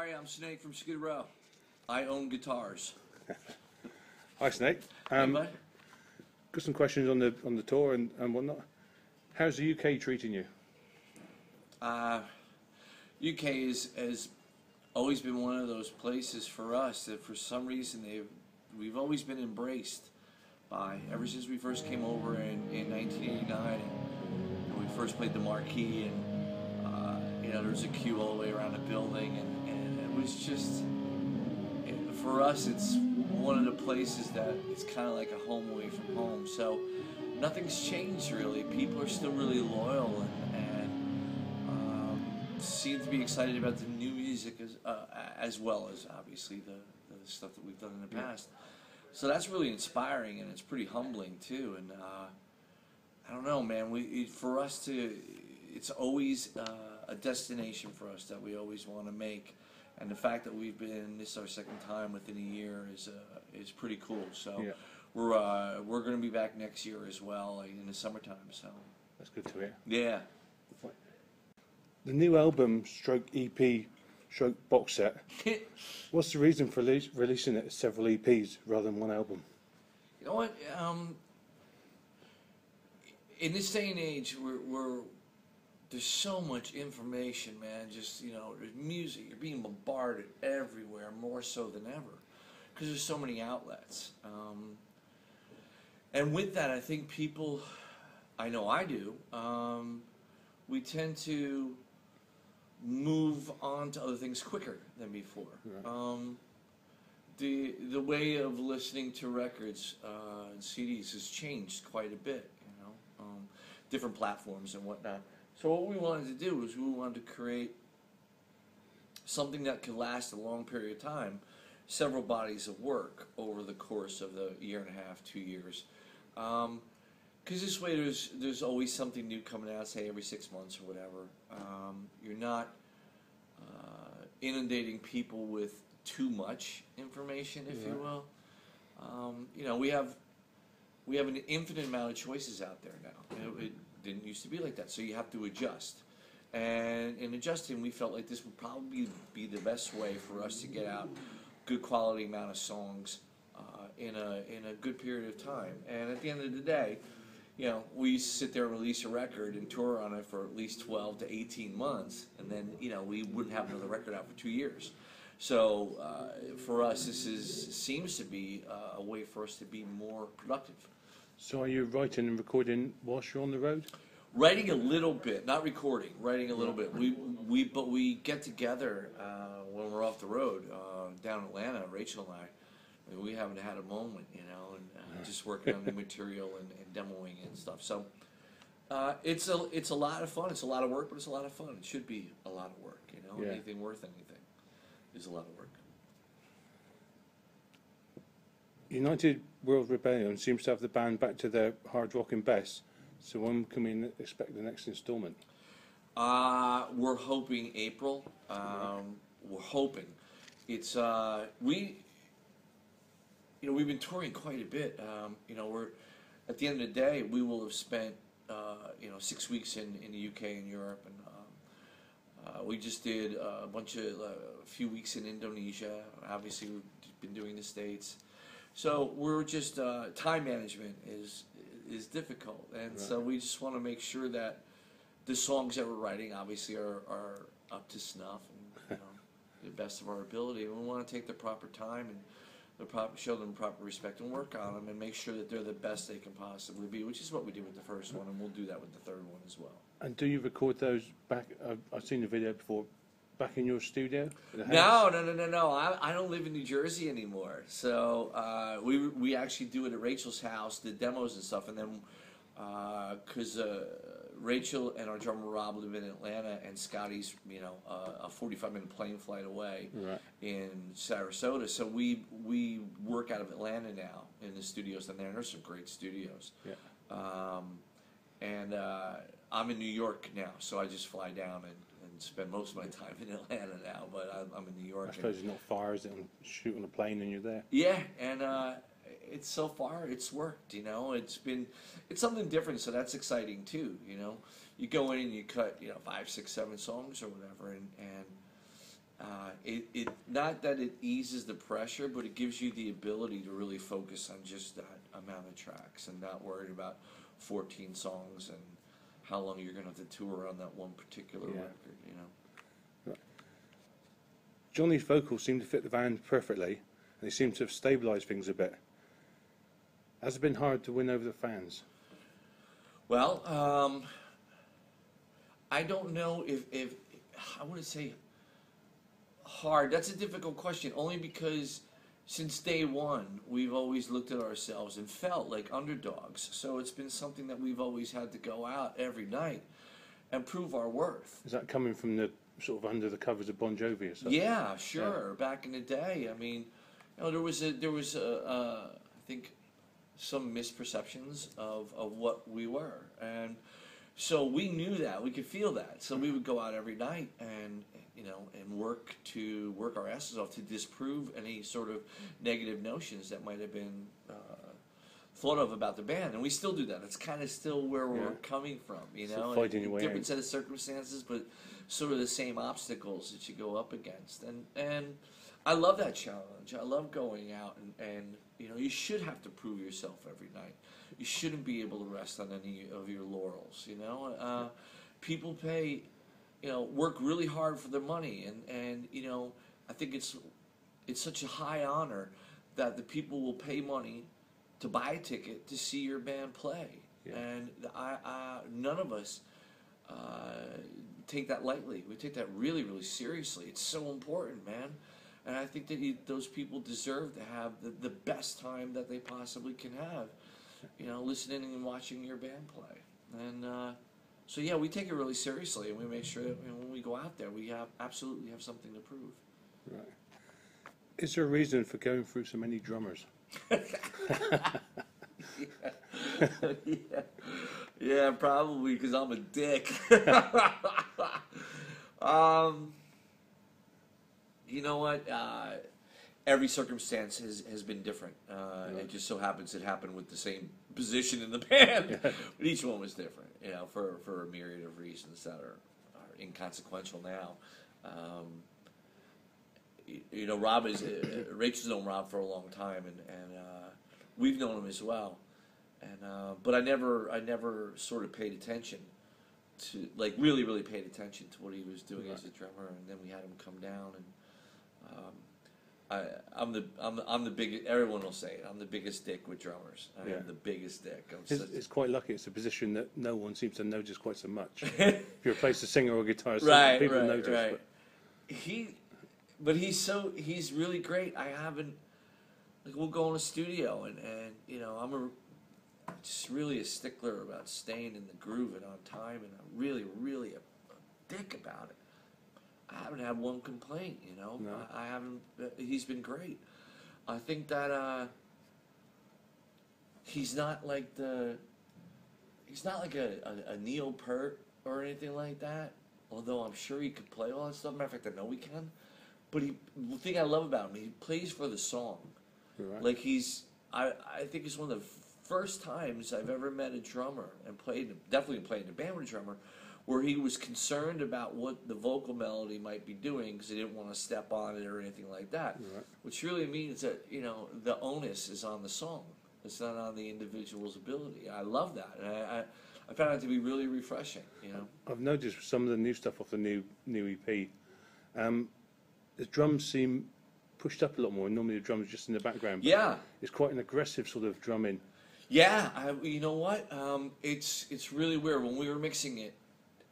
Hi, I'm Snake from Skid Row. I own guitars. Hi, Snake. Hey, bud. Got some questions on the tour and whatnot. How's the UK treating you? UK has always been one of those places for us that for some reason we've always been embraced by, ever since we first came over in 1989 and we first played the Marquee, and there was a queue all the way around the building, and it was just, for us, it's one of the places that it's kind of like a home away from home. So nothing's changed really. People are still really loyal and seem to be excited about the new music as well as obviously the stuff that we've done in the past. So that's really inspiring, and it's pretty humbling too. And I don't know, man. For us it's always a destination for us that we always want to make. And the fact that we've been, this is our second time within a year, is pretty cool. So yeah. We're going to be back next year as well, in the summertime. So that's good to hear. Yeah. The new album, stroke EP, stroke box set. What's the reason for releasing it as several EPs rather than one album? You know what? In this day and age, there's so much information, man. Just, there's music. You're being bombarded everywhere, more so than ever, because there's so many outlets. And with that, I think people, I know I do, we tend to move on to other things quicker than before. Right. The way of listening to records and CDs has changed quite a bit, different platforms and whatnot. So what we wanted to do was we wanted to create something that could last a long period of time, several bodies of work over the course of the year and a half, 2 years. Because this way there's always something new coming out, say every 6 months or whatever. You're not inundating people with too much information, if you will. We have an infinite amount of choices out there now. It didn't used to be like that, so you have to adjust. And in adjusting, we felt like this would probably be the best way for us to get out good quality amount of songs in a good period of time. And at the end of the day, we sit there and release a record and tour on it for at least 12 to 18 months, and then we wouldn't have another record out for 2 years. So for us, this seems to be a way for us to be more productive. So are you writing and recording whilst you're on the road? Writing a little bit, not recording. Writing a little bit. But we get together when we're off the road down in Atlanta. Rachel and I, we haven't had a moment, and just working on new material and demoing and stuff. So it's a lot of fun. It's a lot of work, but it's a lot of fun. It should be a lot of work. Yeah. Anything worth anything is a lot of work. United World Rebellion seems to have the band back to their hard rocking best. So when can we expect the next installment? We're hoping April. We're hoping. It's we've been touring quite a bit. We're at the end of the day, we will have spent 6 weeks in the UK and Europe, and we just did a few weeks in Indonesia. Obviously, we've been doing the States. So we're just time management is difficult, and so we just want to make sure that the songs that we're writing obviously are up to snuff and the best of our ability. And we want to take the proper time and show them proper respect and work on them and make sure that they're the best they can possibly be, which is what we did with the first one, and we'll do that with the third one as well. And do you record those back? I've seen the video before. Back in your studio? No. I don't live in New Jersey anymore. So we actually do it at Rachel's house, the demos and stuff, and then because Rachel and our drummer Rob live in Atlanta, and Scotty's a 45-minute plane flight away in Sarasota. So we work out of Atlanta now in the studios down there, and there's some great studios. Yeah. And I'm in New York now, so I just fly down and spend most of my time in Atlanta now, but I'm in New York. I suppose it's not far, is it? Shoot on a plane and you're there. Yeah, and it's so far it's worked. It's something different, so that's exciting too. You go in and you cut 5, 6, 7 songs or whatever, and It not that it eases the pressure, but it gives you the ability to really focus on just that amount of tracks and not worried about 14 songs and how long you're going to have to tour on that one particular record, you know. Johnny's vocals seem to fit the band perfectly, and they seem to have stabilised things a bit. Has it been hard to win over the fans? Well, I don't know if I wouldn't say hard. That's a difficult question, only because since day one, we've always looked at ourselves and felt like underdogs. So it's been something that we've always had to go out every night and prove our worth. Is that coming from the sort of under the covers of Bon Jovi or something? Yeah, sure. Yeah. Back in the day, I mean, you know, there was I think some misperceptions of what we were, and so we knew that, we could feel that. So we would go out every night and, you know, and work our asses off to disprove any sort of negative notions that might have been thought of about the band, and we still do that. It's kind of still where we're coming from, you know. Fighting your way different out. set of circumstances, but sort of the same obstacles that you go up against, and I love that challenge. I love going out and you know, you should have to prove yourself every night. You shouldn't be able to rest on any of your laurels, you know. People pay, you know, work really hard for their money, and you know, I think it's such a high honor that the people will pay money to buy a ticket to see your band play, and none of us take that lightly. We take that really, really seriously. It's so important, man. And I think that those people deserve to have the best time that they possibly can have, you know, listening and watching your band play. And so, yeah, we take it really seriously, and we make sure that, you know, when we go out there, we absolutely have something to prove. Right. Is there a reason for going through so many drummers? Yeah, probably because I'm a dick. You know what? Every circumstance has been different. It just so happens it happened with the same position in the band, but each one was different. You know, for a myriad of reasons that are inconsequential now. You know, Rob is Rachel's known Rob for a long time, and we've known him as well. And but I never sort of paid attention to, like, really paid attention to what he was doing as a drummer, and then we had him come down, and I'm the biggest. Everyone will say it. I'm the biggest dick with drummers. I am the biggest dick. It's quite lucky. It's a position that no one seems to notice quite so much. If you replace a singer or a guitarist, people notice. Right. But he's really great. I haven't, like, we'll go in a studio and you know, I'm just really a stickler about staying in the groove and on time, and I'm really a dick about it. I haven't had one complaint, you know. No. I haven't. He's been great. I think that he's not like a Neil Peart or anything like that. Although I'm sure he could play all that stuff. Matter of fact, I know he can. But the thing I love about him, he plays for the song. Right. Like I think it's one of the first times I've ever met a drummer and definitely played in a band with a drummer, where he was concerned about what the vocal melody might be doing because he didn't want to step on it or anything like that. Right. Which really means that, you know, the onus is on the song. It's not on the individual's ability. I love that. And I found it to be really refreshing, you know. I've noticed some of the new stuff off the new EP. The drums seem pushed up a lot more. Normally the drums are just in the background. Yeah. It's quite an aggressive sort of drumming. Yeah, you know what? It's really weird. When we were mixing it,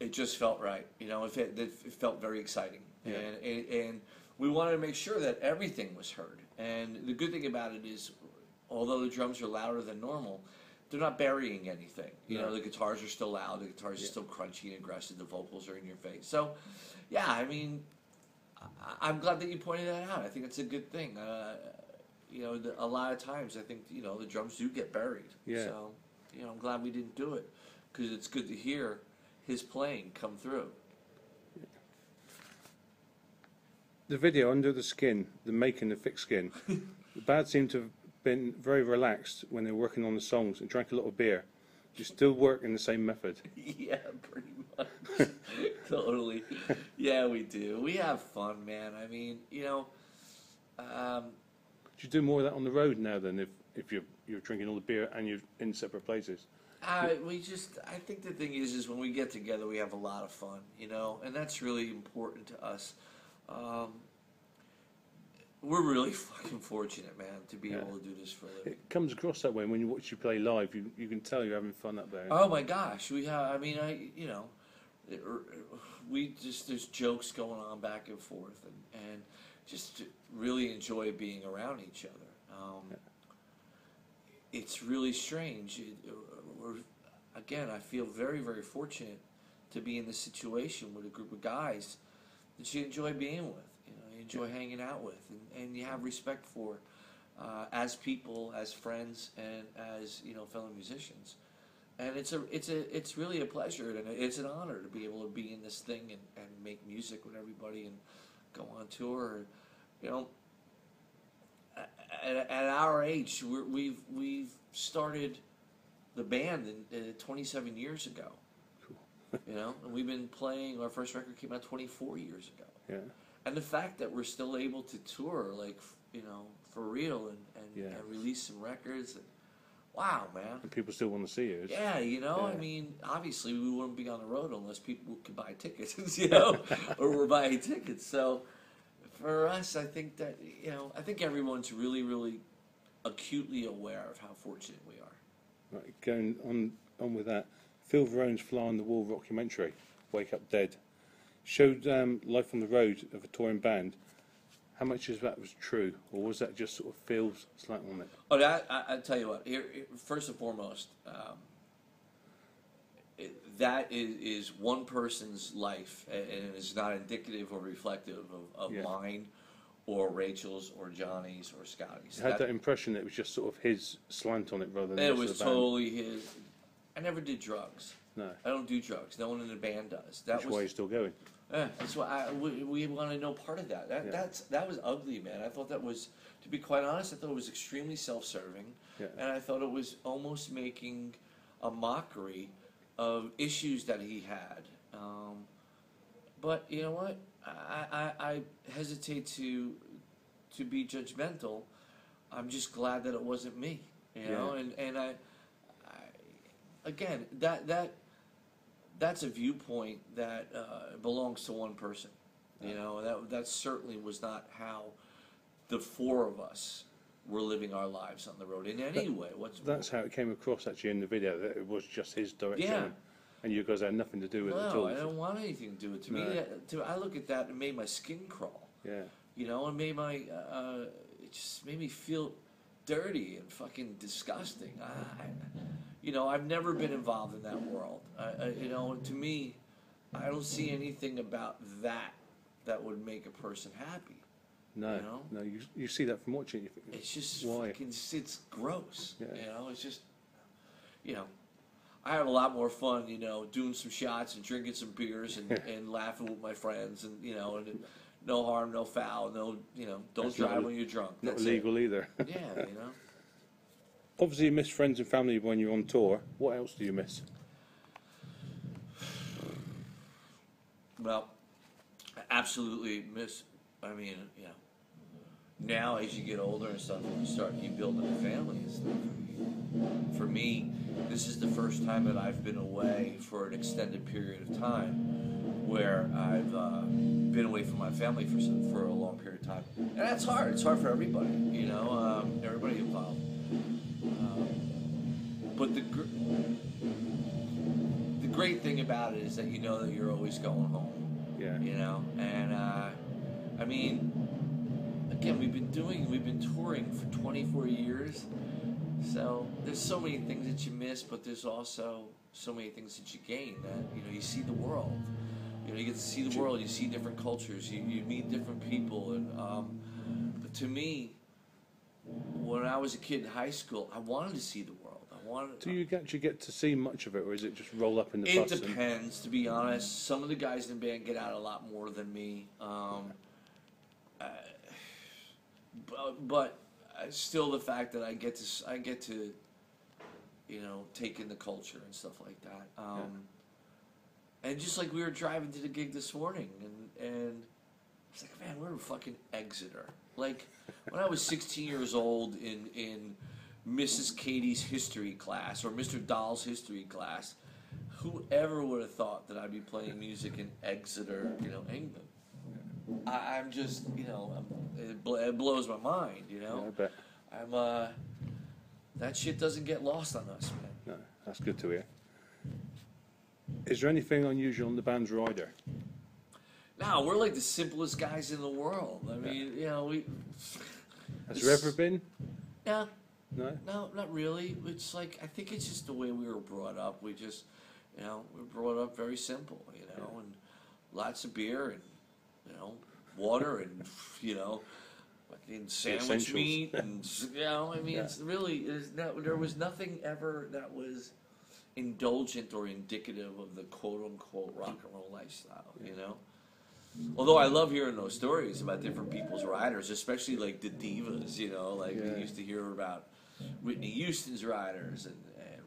it just felt right. You know, it felt very exciting. Yeah. And we wanted to make sure that everything was heard. And the good thing about it is, although the drums are louder than normal, they're not burying anything. You know, the guitars are still loud, the guitars are still crunchy and aggressive, the vocals are in your face. So, yeah, I mean, I'm glad that you pointed that out. I think it's a good thing. You know, a lot of times I think, you know, the drums do get buried. Yeah. So, you know, I'm glad we didn't do it, because it's good to hear his playing come through. The video, Under the Skin, the making of thick skin, the band seemed to have been very relaxed when they were working on the songs and drank a lot of beer. Do you still work in the same method? Yeah, pretty Totally. Yeah, we do. We have fun, man. I mean, um, Do you do more of that on the road now than if you're drinking all the beer and you're in separate places? I think the thing is when we get together, we have a lot of fun, and that's really important to us. Um, we're really fucking fortunate, man, to be able to do this for a living. It comes across that way when you watch you play live. You can tell you're having fun up there. Oh my gosh, we have. I mean, there's jokes going on back and forth, and just really enjoy being around each other. It's really strange. Again, I feel very, very fortunate to be in this situation with a group of guys that you enjoy being with, you enjoy hanging out with, and you have respect for as people, as friends, and as fellow musicians. And it's really a pleasure and it's an honor to be able to be in this thing and make music with everybody and go on tour. At our age, we've started the band 27 years ago. Cool. And we've been playing. Our first record came out 24 years ago. Yeah. And the fact that we're still able to tour, for real, and release some records, wow, man. And people still want to see you. Yeah, I mean, obviously we wouldn't be on the road unless people could buy tickets, or we're buying tickets. So for us, I think that, I think everyone's really, really acutely aware of how fortunate we are. Right, going on with that, Phil Verone's Fly on the Wall documentary, Wake Up Dead, showed life on the road of a touring band. How much of that was true, or was that just sort of Phil's slant on it? Oh, I tell you what. Here, first and foremost, that is one person's life, and it's not indicative or reflective of mine, or Rachel's, or Johnny's, or Scotty's. I had that impression that it was just sort of his slant on it rather than it the was rest of the totally his. I never did drugs. No. I don't do drugs. No one in the band does. That's why you're still going. Yeah, that's why we wanted no part of that. That was ugly, man. I thought that was, to be quite honest, I thought it was extremely self-serving, and I thought it was almost making a mockery of issues that he had. But you know what? I hesitate to be judgmental. I'm just glad that it wasn't me. And I again that's a viewpoint that belongs to one person. That certainly was not how the four of us were living our lives on the road in any way. That's how it came across actually in the video, that it was just his direction. Yeah. And you guys had nothing to do with it at all. No, I don't want anything to do with it. To me, I look at that and it made my skin crawl. Yeah. And made my it just made me feel dirty and fucking disgusting. I've never been involved in that world. To me, I don't see anything about that would make a person happy. No, no, you see that from watching it. It's just why? It's gross. Yeah. It's just, I have a lot more fun, doing some shots and drinking some beers and laughing with my friends and and no harm, no foul, no, don't drive when you're drunk. Not illegal either. Yeah, Obviously, you miss friends and family when you're on tour. What else do you miss? Well, I absolutely miss. I mean, now as you get older and stuff, you build a family and stuff. For me, this is the first time that I've been away for an extended period of time, where I've been away from my family for a long period of time, and that's hard. It's hard for everybody, everybody involved. But the great thing about it is that you know that you're always going home. Yeah. And I mean, again, we've been touring for 24 years, so there's so many things that you miss, but there's also so many things that you gain. That you see the world. You get to see the world. You see different cultures. You meet different people, and but to me, when I was a kid in high school, I wanted to see the world. Do you actually get to see much of it, or is it just roll up in the bus? It depends, to be honest. Some of the guys in the band get out a lot more than me. But still, the fact that I get to, take in the culture and stuff like that. And just like we were driving to the gig this morning, and it's like, man, we're in fucking Exeter. Like, when I was 16 years old in Mrs. Katie's history class or Mr. Dahl's history class, whoever would have thought that I'd be playing music in Exeter, England? I'm just, it blows my mind, Yeah, I bet. That shit doesn't get lost on us, man. No, that's good to hear. Is there anything unusual on the band's rider? No, we're like the simplest guys in the world. I mean, Has there ever been? No. No? No, not really. It's like, I think it's just the way we were brought up. We just, we were brought up very simple, and lots of beer and, water and, fucking sandwich essentials. meat and, it's really, there was nothing ever that was indulgent or indicative of the quote-unquote rock and roll lifestyle, Although I love hearing those stories about different people's riders, especially like the divas, we used to hear about Whitney Houston's riders and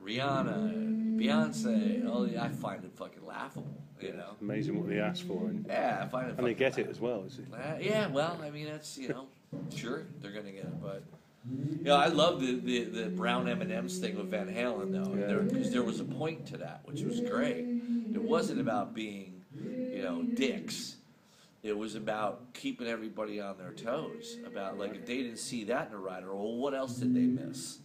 Rihanna and Beyonce. I find it fucking laughable, It's amazing what they ask for. And, I find it and they get laughable. it as well, is it? Well, I mean, that's, sure, they're going to get it, but... I love the brown M&M's thing with Van Halen, though, because there was a point to that, which was great. It wasn't about being, dicks. It was about keeping everybody on their toes. About, like, if they didn't see that in a rider, well, what else did they miss?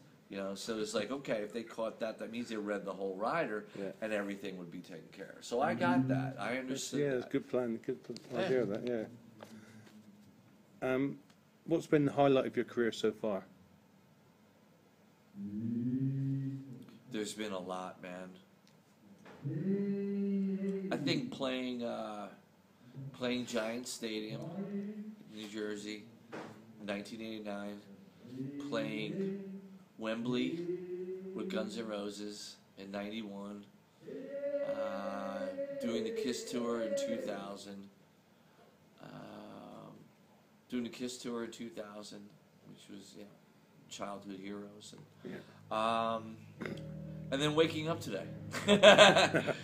So it's like, okay, if they caught that, that means they read the whole rider, and everything would be taken care of. So I got that. I understood that. It's a good plan. Good idea of that, What's been the highlight of your career so far? There's been a lot, man. I think playing Giant Stadium, New Jersey, 1989, playing Wembley with Guns N' Roses in 91, doing the Kiss tour in 2000, doing the Kiss tour in 2000, which was childhood heroes, and then waking up today. The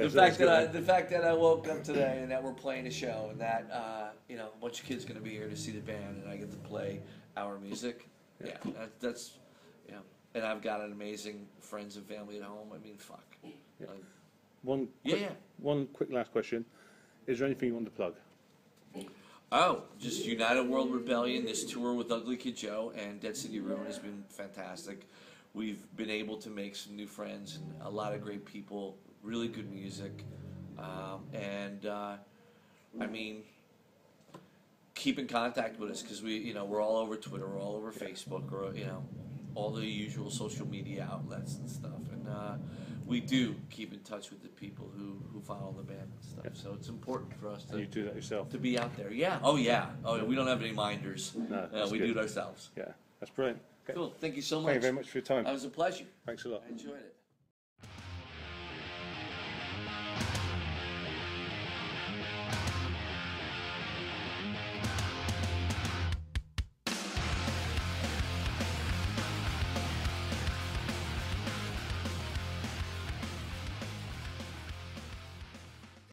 fact that I woke up today and that we're playing a show and that a bunch of kids going to be here to see the band and I get to play our music. That's and I've got an amazing friends and family at home. I mean, fuck. One quick last question. Is there anything you want to plug? Oh, just United World Rebellion, this tour with Ugly Kid Joe and Dead City Ruin has been fantastic. We've been able to make some new friends and a lot of great people, really good music. Keep in contact with us because we're all over Twitter, we're all over Facebook, or, all the usual social media outlets and stuff. And we do keep in touch with the people who follow the band and stuff. So it's important for us You do that yourself? to be out there. Oh yeah. We don't have any minders. No, we good. do it ourselves. Yeah, that's brilliant. Okay. Cool. Thank you so much. Thank you very much for your time. That was a pleasure. Thanks a lot. I enjoyed it.